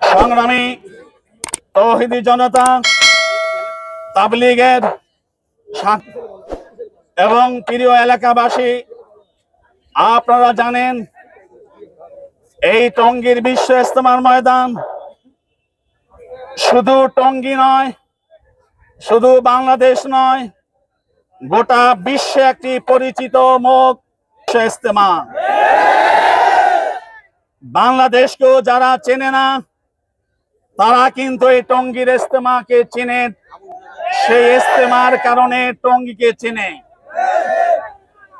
সংগ্রামী তৌহিদি জনতা, তাবলীগের এবং প্রিয় এলাকাবাসী, আপনারা জানেন এই টঙ্গীর বিশ্ব ইজতেমার ময়দান শুধু টঙ্গী নয়, শুধু বাংলাদেশ নয়, গোটা বিশ্বে একটি পরিচিত মুখ ইজতেমা। বাংলাদেশকেও যারা চেনে না তারা কিন্তু এই টঙ্গীর ইজতেমাকে চেনে, সেই ইজতেমার কারণে টঙ্গীকে চেনে।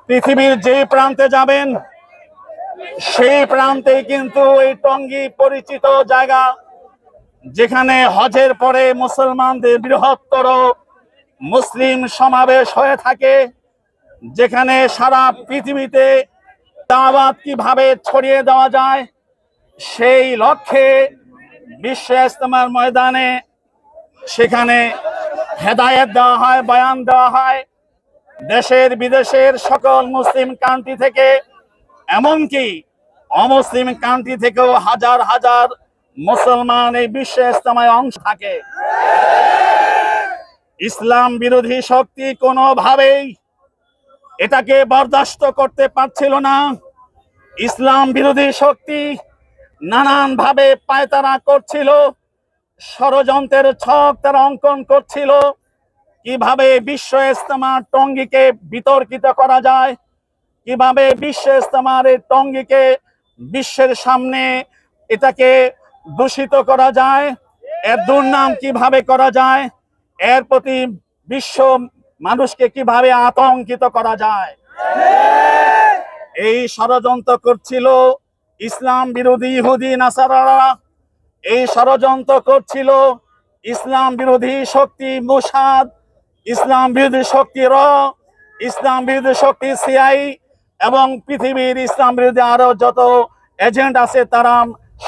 পৃথিবীর যে প্রান্তে যাবেন সেই প্রান্তে কিন্তু এই টঙ্গী পরিচিত জায়গা, যেখানে হজের পরে মুসলমানদের বৃহত্তর মুসলিম সমাবেশ হয়ে থাকে, যেখানে সারা পৃথিবীতে দাওয়াত কিভাবে ছড়িয়ে দেওয়া যায় সেই লক্ষ্যে বিশ্ব ইজতেমার ময়দানে সেখানে হেদায়েত দেওয়া হয়, বয়ান দেওয়া হয়। দেশের বিদেশের সকল মুসলিম কান্ট্রি থেকে, এমনকি অমুসলিম কান্ট্রি থেকেও হাজার হাজার মুসলমান এই বিশ্ব ইজতেমায় অংশ থাকে। ইসলাম বিরোধী শক্তি কোনোভাবেই এটাকে বরদাস্ত করতে পারছিল না। ইসলাম বিরোধী শক্তি নানান ভাবে পায়তারা করছিল, ষড়যন্ত্রের ছক তারা অঙ্কন করছিল, কিভাবে বিশ্ব ইজতেমার টঙ্গীকে বিতর্কিত করা যায়, কিভাবে বিশ্ব ইজতেমার এই টঙ্গীকে বিশ্বের সামনে এটাকে দূষিত করা যায়, এর দুর্নাম কিভাবে করা যায়, এর প্রতি বিশ্ব মানুষকে কিভাবে আতঙ্কিত করা যায়, এই ষড়যন্ত্র করছিল ইসলাম বিরোধী ইহুদি নাসারারা। এই ষড়যন্ত্র করছিল ইসলাম বিরোধী শক্তি মোসাদ, ইসলাম বিরোধী শক্তি ইসলাম বিরোধী শক্তি সিআই এবং পৃথিবীর ইসলাম বিরোধী আরো যত এজেন্ট আছে তারা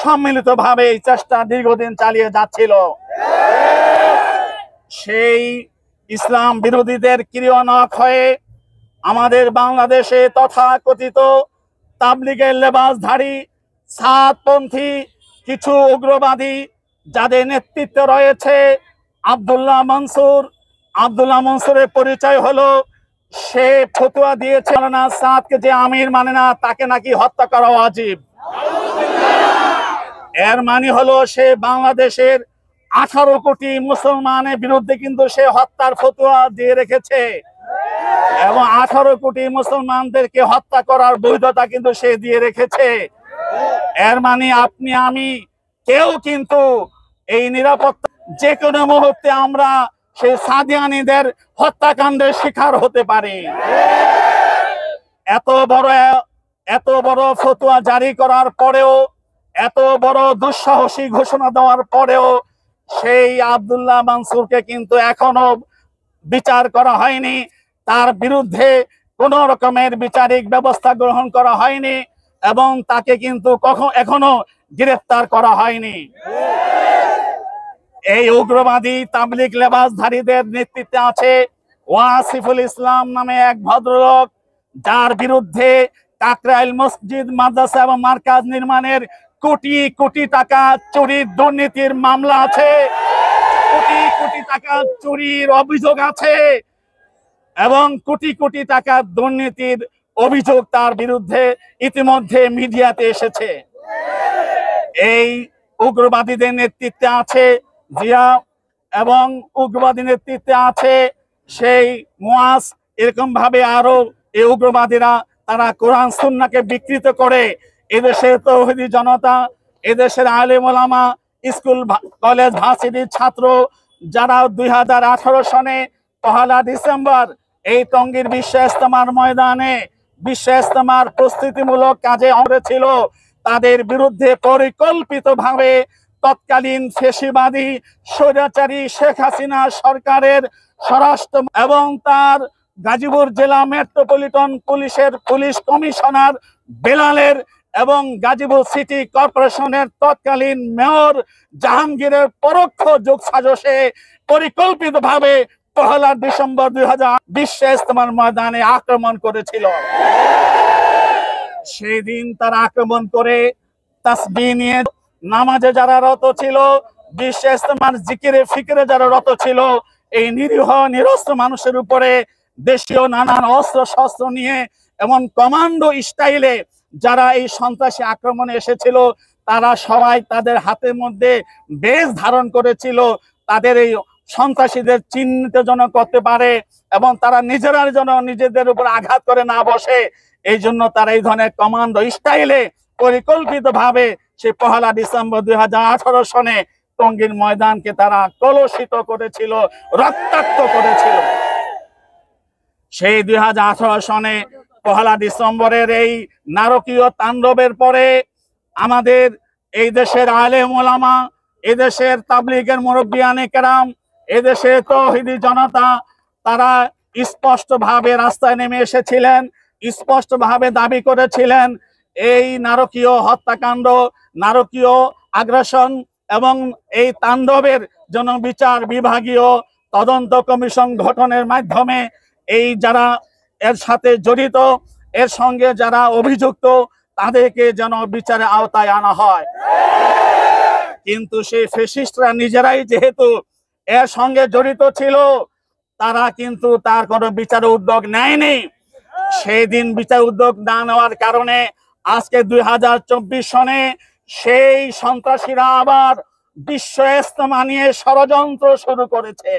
সম্মিলিতভাবে এই চেষ্টা দীর্ঘদিন চালিয়ে যাচ্ছিল। সেই ইসলাম বিরোধীদের ক্রিয়ানক হয়ে আমাদের বাংলাদেশে তথাকথিত তাবলীগের লেবাসধারী সাতপন্থী কিছু উগ্রবাদী, যাদের নেতৃত্বে রয়েছে আব্দুল্লাহ মনসুরের পরিচয় হলো সে ফতোয়া দিয়েছে না সাদকে যে আমির মানে না তাকে নাকি হত্যা করা ওয়াজিব। এর মানে হলো সে বাংলাদেশের 18 কোটি মুসলমানের বিরুদ্ধে কিন্তু সে হত্যার ফতোয়া দিয়ে রেখেছে এবং 18 কোটি মুসলমানদেরকে হত্যা করার বৈধতা কিন্তু সে দিয়ে রেখেছে। এর মানে আপনি আমি কেউ কিন্তু এই নিরাপত্তা যে কোনো মুহূর্তে আমরা সেই সাদিয়ানীদের হত্যাকাণ্ডের শিকার হতে পারি। এত বড় ফতোয়া জারি করার পরেও, এত বড় দুঃসাহসী ঘোষণা দেওয়ার পরেও সেই আব্দুল্লাহ মনসুরকে কিন্তু এখনো বিচার করা হয়নি, তার বিরুদ্ধে কোন রকমের বিচারিক ব্যবস্থা গ্রহণ করা হয়নি এবং তাকে কিন্তু এখনো গ্রেফতার করা হয়নি। এই উগ্রবাদী তাবলীগ লেবাসধারীদের নেতৃত্বে আছে ওয়াসিফুল ইসলাম নামে এক ভদ্রলোক, যার বিরুদ্ধে কাকরাইল মসজিদ, মাদ্রাসা এবং মার্কাজ নির্মাণের কোটি কোটি টাকা চুরির দুর্নীতির মামলা আছে, কোটি কোটি টাকা চুরির অভিযোগ আছে এবং কোটি কোটি টাকা দুর্নীতির অভিযোগ তার বিরুদ্ধে ইতিমধ্যে মিডিয়াতে এসেছে। এই উগ্রবাদীদের নেতৃত্বে আছে জিয়া এবং উগ্রবাদী নেতৃত্বে আছে সেই মুয়াজ। এরকম ভাবে আরো এই উগ্রবাদীরা তারা কোরআন সুন্নাহকে বিকৃত করে এদেশের তৌহিদি জনতা, এদেশের আলেম ওলামা, স্কুল কলেজ ভার্সিটির ছাত্র যারা 2018 সনে 1 ডিসেম্বর এই টঙ্গীর বিশ্ব ইজতেমার ময়দানে বিশ্ব ইজতেমার প্রস্তুতিমূলক কাজে ছিল, তাদের বিরুদ্ধে পরিকল্পিতভাবে তৎকালীন ফ্যাসিবাদী স্বৈরাচারী শেখ হাসিনা সরকারের স্বরাষ্ট্র এবং তার গাজীপুর জেলা মেট্রোপলিটন পুলিশের পুলিশ কমিশনার বেলালের এবং গাজীপুর সিটি কর্পোরেশনের তৎকালীন মেয়র জাহাঙ্গীরের পরোক্ষ যোগসাজশে পরিকল্পিতভাবে 1 ডিসেম্বর 2008 বিশ্ব ইজতেমার ময়দানে আক্রমণ করেছিল। সেই দিন তারা আক্রমণ করে তাসবিহ নিয়ে নামাজে যারা রত ছিল, বিশ্ব ইস্তেমার জিকিরে ফিকিরে যারা রত ছিল, এই নিরীহ নিরস্ত্র মানুষের উপরে দেশীয় নানান অস্ত্র শস্ত্র নিয়ে এমন কমান্ডো স্টাইলে যারা এই সন্ত্রাসী আক্রমণে এসেছিল, তারা সবাই তাদের হাতের মধ্যে বেশ ধারণ করেছিল তাদের এই সন্ত্রাসীদের চিহ্নিত যেন করতে পারে এবং তারা নিজেরা যেন নিজেদের উপর আঘাত করে না বসে। এই জন্য তারা এই ধরনের কমান্ডো স্টাইলে পরিকল্পিত ভাবে সে 1 ডিসেম্বর 2018 সনে টঙ্গীর ময়দানকে তারা কলুষিত করেছিল, রক্তাক্ত করেছিল। সেই 2018 সনে 1 ডিসেম্বরের এই নারকীয় তাণ্ডবের পরে আমাদের এই দেশের আলেম ওলামা, এদেশের তাবলীগের মুরব্বিয়ানে কেরাম, এদেশের তৌহিদি জনতা তারা স্পষ্ট ভাবে রাস্তায় নেমে এসেছিলেন, স্পষ্ট ভাবে দাবি করেছিলেন এই নারকীয় হত্যাকাণ্ড, নারকীয় আগ্রাসন এবং এই তাণ্ডবের জন্য বিচার বিভাগীয় তদন্ত কমিশন গঠনের মাধ্যমে এই যারা এর সাথে জড়িত, এর সঙ্গে যারা অভিযুক্ত তাদেরকে যেন বিচারের আওতায় আনা হয়। কিন্তু সেই ফ্যাসিস্টরা নিজেরাই যেহেতু এর সঙ্গে জড়িত ছিল, তারা কিন্তু তার কোনো বিচার উদ্যোগ নেয়নি। সেই দিন বিচার উদ্যোগ না নেওয়ার কারণে আজকে 2024 সনে সেই সন্ত্রাসীরা আবার বিশ্ব ইস্তেমা নিয়ে ষড়যন্ত্র শুরু করেছে।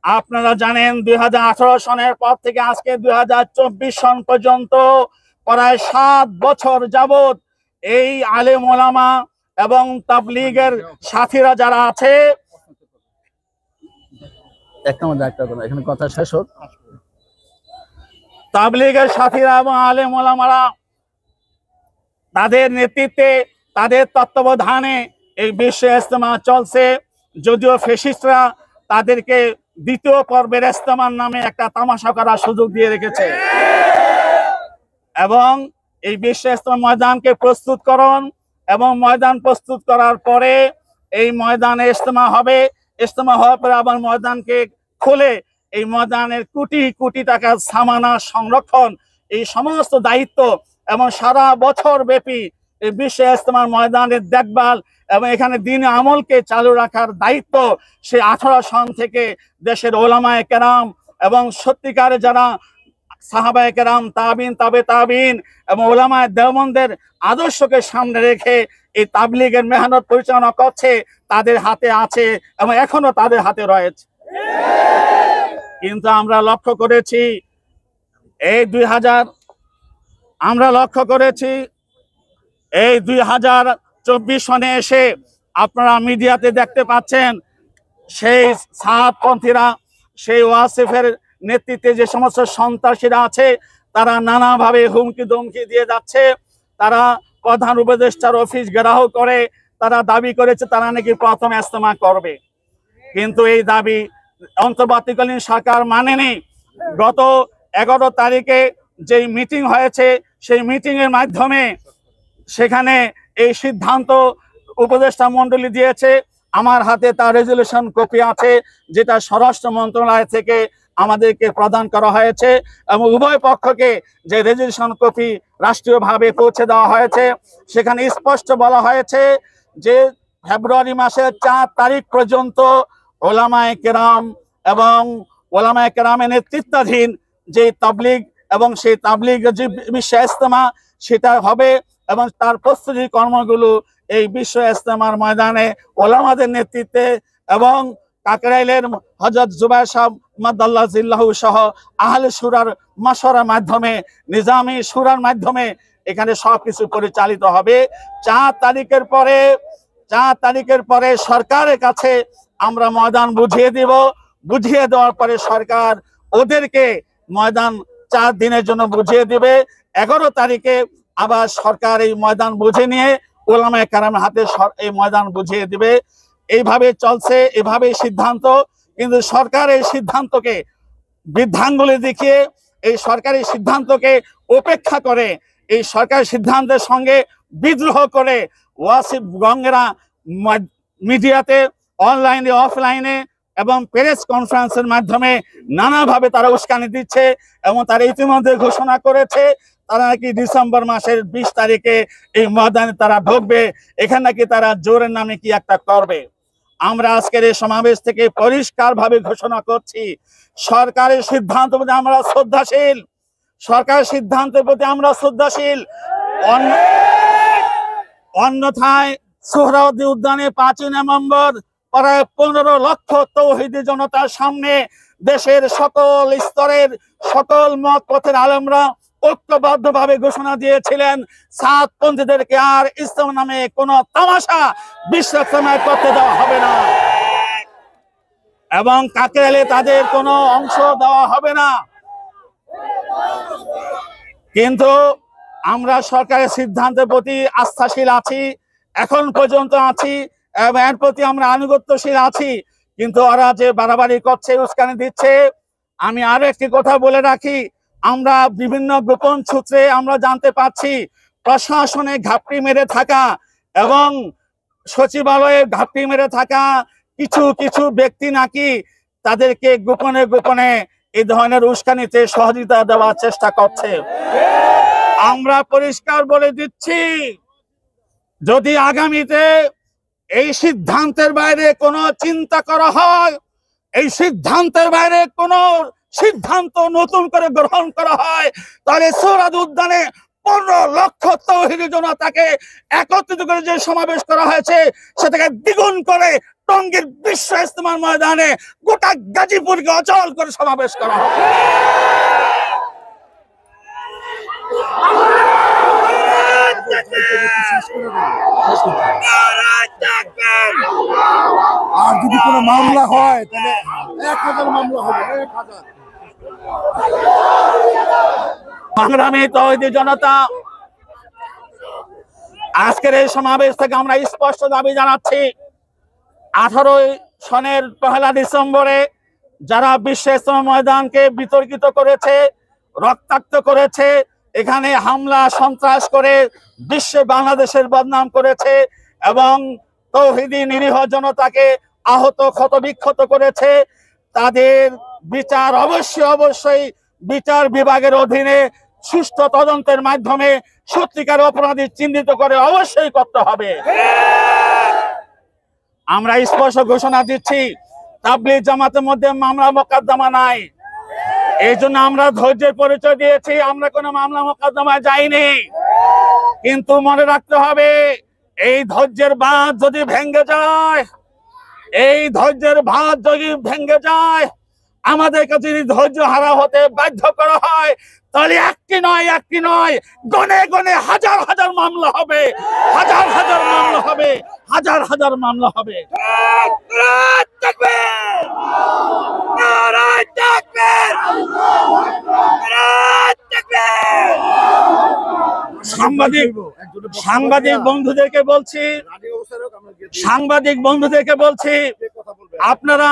আপনারা জানেন 2018 সনের পর থেকে আজকে 2024 সন পর্যন্ত প্রায় 7 বছর যাবত এই আলেম ওলামা এবং তাবলীগের সাথীরা যারা আছে, এখানে কথা শেষ হোক, তাবলীগের সাথীরা এবং আলেম ওলামারা তাদের নেতৃত্বে, তাদের তত্ত্বাবধানে এই বিশ্ব ইস্তেমা চলছে। যদিও ফ্যাসিস্টরা তাদেরকে দ্বিতীয় পর্বের ইস্তেমার নামে একটা তামাশা করার সুযোগ দিয়ে রেখেছে এবং এই বিশ্ব ইস্তেমা ময়দানকে প্রস্তুতকরণ এবং ময়দান প্রস্তুত করার পরে এই ময়দানে ইস্তেমা হবে। ইস্তেমা হওয়ার পরে আবার ময়দানকে খুলে এই ময়দানের কোটি কোটি টাকার সামানা সংরক্ষণ, এই সমস্ত দায়িত্ব এবং সারা বছর ব্যাপী এই বিশ্ব ইস্তেমার ময়দানের দেখভাল এবং এখানে দিন আমলকে চালু রাখার দায়িত্ব সে 18 সন থেকে দেশের ওলামায়ে কেরাম এবং সত্যিকারে যারা সাহাবায়ে কেরাম, তাবিন, তাবে তাবিন এবং ওলামায়ে দেওবন্দের আদর্শকে সামনে রেখে এই তাবলীগের মেহনত পরিচালনা করছে, তাদের হাতে আছে এবং এখনো তাদের হাতে রয়েছে। কিন্তু আমরা লক্ষ্য করেছি এই 2024 সনে এসে আপনারা মিডিয়াতে দেখতে পাচ্ছেন সেই সাহাবপন্থীরা, সেই ওয়াসিফের নেতৃত্বে যে সমস্ত সন্ত্রাসীরা আছে তারা নানাভাবে হুমকি ধমকি দিয়ে যাচ্ছে। তারা প্রধান উপদেষ্টার অফিস ঘেরাও করে তারা দাবি করেছে তারা নাকি প্রথম ইস্তেমা করবে, কিন্তু এই দাবি অন্তর্বর্তীকালীন সরকার মানেনি। গত 11 তারিখে যেই মিটিং হয়েছে সেই মিটিং এর মাধ্যমে সেখানে এই সিদ্ধান্ত উপদেষ্টা মণ্ডলী দিয়েছে। আমার হাতে তার রেজুলেশন কপি আছে, যেটা স্বরাষ্ট্র মন্ত্রণালয় থেকে আমাদেরকে প্রদান করা হয়েছে এবং উভয় পক্ষকে যে রেজুলেশন কপি রাষ্ট্রীয়ভাবে পৌঁছে দেওয়া হয়েছে সেখানে স্পষ্ট বলা হয়েছে যে ফেব্রুয়ারি মাসের 4 তারিখ পর্যন্ত ওলামায়ে কেরাম এবং ওলামায়ে কেরামের নেতৃত্বাধীন যে তাবলীগ এবং সেই তাবলীগ যে বিশ্ব ইস্তেমা সেটা হবে এবং তার প্রস্তুতি কর্মগুলো এই বিশ্ব ইস্তেমার ময়দানে ওলামাদের নেতৃত্বে এবং কাকরাইলের হযরত জুবায়ের সাহেব মাদাল্লাহ জিল্লাহু সহ আহলে শুরার মাশওয়ারার মাধ্যমে, নিজামী শুরার মাধ্যমে এখানে সবকিছু পরিচালিত হবে। 4 তারিখের পরে সরকারের কাছে আমরা ময়দান বুঝিয়ে দিব। বুঝিয়ে দেওয়ার পরে সরকার ওদেরকে ময়দান 4 দিনের জন্য বুঝিয়ে দিবে। 11 তারিখে আবার সরকার এই ময়দান বুঝে নিয়ে ওলামায়ে কেরামের হাতে এই ময়দান বুঝিয়ে দিবে। এইভাবে চলছে, এভাবে সিদ্ধান্ত। কিন্তু সরকার এই সিদ্ধান্তকে বৃদ্ধাঙ্গুলি দেখিয়ে, এই সরকারি সিদ্ধান্তকে উপেক্ষা করে, এই সরকারি সিদ্ধান্তের সঙ্গে বিদ্রোহ করে ওয়াসিফ গঙ্গেরা মিডিয়াতে, অনলাইনে, অফলাইনে এবং প্রেস কনফারেন্সের মাধ্যমে নানাভাবে তারা উস্কানি দিচ্ছে এবং তারা ইতিমধ্যে ঘোষণা করেছে তারা নাকি ডিসেম্বর মাসের 20 তারিখে এই ময়দানে তারা ঢুকবে, এখানে নাকি তারা জোরের নামে কি একটা করবে। আমরা আজকের এই সমাবেশ থেকে পরিষ্কারভাবে ঘোষণা করছি, সরকারের সিদ্ধান্তের প্রতি আমরা শ্রদ্ধাশীল, সরকারের সিদ্ধান্তের প্রতি আমরা শ্রদ্ধাশীল। অন্যথায় সোহরাওয়ার্দী উদ্যানে 5ই নভেম্বর প্রায় 15 লক্ষ তৌহিদি জনতার সামনে দেশের সকল স্তরের সকল মত পথের আলেমরা ঐক্যবদ্ধভাবে ঘোষণা দিয়েছিলেন, সাতপন্থীদেরকে আর ইসলাম নামে কোন তামাশা বিশ্বাসনায় করতে দেওয়া হবে না এবং কাকরাইলে তাদের কোনো অংশ দেওয়া হবে না। কিন্তু আমরা সরকারের সিদ্ধান্তের প্রতি আস্থাশীল আছি, এখন পর্যন্ত আছি এবং এর প্রতি আমরা আনুগত্যশীল আছি। কিন্তু ওরা যে বাড়াবাড়ি করছে, উস্কানি দিচ্ছে, আমি আরো একটি কথা বলে রাখি, আমরা বিভিন্ন গোপন সূত্রে আমরা জানতে পাচ্ছি প্রশাসনে ঘাপটি মেরে থাকা এবং সচিবালয়ে ঘাপটি মেরে থাকা কিছু কিছু ব্যক্তি নাকি তাদেরকে গোপনে গোপনে এই ধরনের উস্কানিতে সহযোগিতা দেওয়ার চেষ্টা করছে। আমরা পরিষ্কার বলে দিচ্ছি, যদি আগামীতে এই সিদ্ধান্তের বাইরে কোনো চিন্তা করা হয়, এই সিদ্ধান্তের বাইরে কোনো সিদ্ধান্ত নতুন করে গ্রহণ করা হয়, তাহলে সোহরাওয়ার্দী উদ্যানে 15 লক্ষ তৌহিদি জনতাকে একত্রিত করে যে সমাবেশ করা হয়েছে সেটাকে দ্বিগুণ করে টঙ্গীর বিশ্ব ইজতেমার ময়দানে গোটা গাজীপুরকে অচল করে সমাবেশ করা হবে। আর যদি কোনো মামলা হয় তাহলে 1000 মামলা হবে, 1000। সংগ্রামী তৌহিদি জনতা, আজকের এই সমাবেশ থেকে আমরা স্পষ্ট দাবি জানাচ্ছি, 18 সনের 1 ডিসেম্বরে যারা বিশ্ব ইজতেমা ময়দানকে বিতর্কিত করেছে, রক্তাক্ত করেছে, এখানে হামলা সন্ত্রাস করে বিশ্বে বাংলাদেশের বদনাম করেছে এবং তৌহিদি নিরীহ জনতাকে আহত ক্ষতবিক্ষত করেছে, তাদের বিচার অবশ্যই বিচার বিভাগের অধীনে সুষ্ঠু তদন্তের মাধ্যমে সত্যিকার অপরাধী চিহ্নিত করে অবশ্যই করতে হবে। আমরা স্পষ্ট ঘোষণা দিচ্ছি, তাবলীগ জামাতের মধ্যে মামলা মোকদ্দমা নাই, এই জন্য আমরা ধৈর্যের পরিচয় দিয়েছি, আমরা কোনো মামলা মোকদ্দমায় যাইনি। কিন্তু মনে রাখতে হবে, এই ধৈর্যের বাঁধ যদি ভেঙে যায়, এই ধৈর্যের বাঁধ যদি ভেঙে যায়, আমাদেরকে যদি ধৈর্য হারা হতে বাধ্য করা হয়, তাহলে একটি নয় গনে গনে হাজার হাজার মামলা হবে, হাজার হাজার মামলা হবে, হাজার হাজার মামলা হবে। সাংবাদিক বন্ধুদেরকে বলছি, আপনারা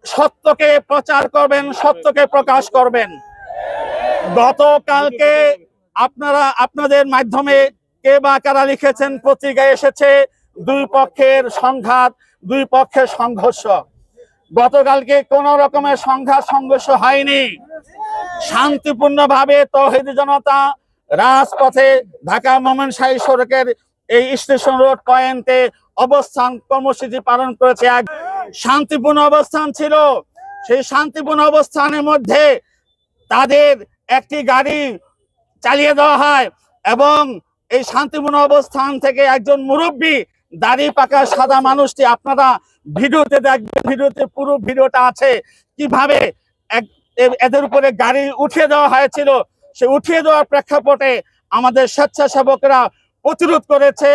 সত্যকে প্রচার করবেন, সত্যকে প্রকাশ করবেন। গতকালকে আপনারা আপনাদের মাধ্যমে কে বা কারা লিখেছেন, পত্রিকায় এসেছে দুই পক্ষের সংঘাত, দুই পক্ষের সংঘর্ষ। গতকালকে কোন রকমের সংঘর্ষ হয়নি, শান্তিপূর্ণভাবে তৌহিদি জনতা রাজপথে ঢাকা ময়মনসিংহ সড়কের এই স্টেশন রোড পয়েন্টে অবস্থান কর্মসূচি পালন করেছে। এক শান্তিপূর্ণ অবস্থান ছিল, সেই শান্তিপূর্ণ অবস্থানের মধ্যে তাদের একটি গাড়ি চালিয়ে দেওয়া হয় এবং এই শান্তিপূর্ণ অবস্থান থেকে একজন মুরব্বী দাড়ি পাকা সাদা মানুষটি, আপনারা ভিডিওতে দেখবেন, ভিডিওতে পুরো ভিডিওটা আছে, কিভাবে এদের উপরে গাড়ি উঠিয়ে দেওয়া হয়েছিল। সে উঠিয়ে দেওয়ার প্রেক্ষাপটে আমাদের স্বেচ্ছাসেবকরা প্রতিরোধ করেছে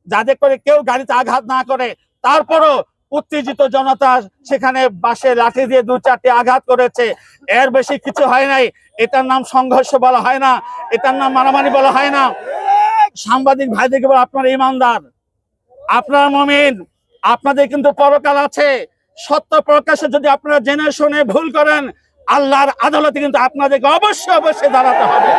যাতে করে কেউ গাড়িতে আঘাত না করে। তারপরও উত্তেজিত জনতা সেখানে বাসে লাঠি দিয়ে 2-4টি আঘাত করেছে, এর বেশি কিছু হয় নাই। এটার নাম সংঘর্ষ বলা হয় না, এটার নাম মারামারি বলা হয় না। সাংবাদিক ভাইদেরকে বলে, আপনারা ইমানদার, আপনারা মুমিন, আপনাদের কিন্তু পরকাল আছে। সত্য প্রকাশে যদি আপনারা জেনে শুনে ভুল করেন, আল্লাহর আদালতে কিন্তু আপনাদেরকে অবশ্যই দাঁড়াতে হবে।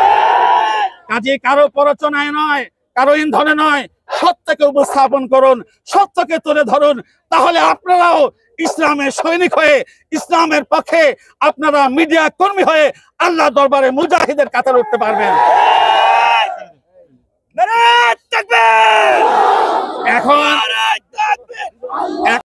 কাজে কারো প্ররোচনায় নয়, কারো ইন্ধনে নয়, সত্যকে উপস্থাপন করুন, সত্যকে তুলে ধরুন, তাহলে আপনারাও ইসলামের সৈনিক হয়ে ইসলামের পক্ষে আপনারা মিডিয়া কর্মী হয়ে আল্লাহ দরবারে মুজাহিদের কাতারে উঠতে পারবেন। এখন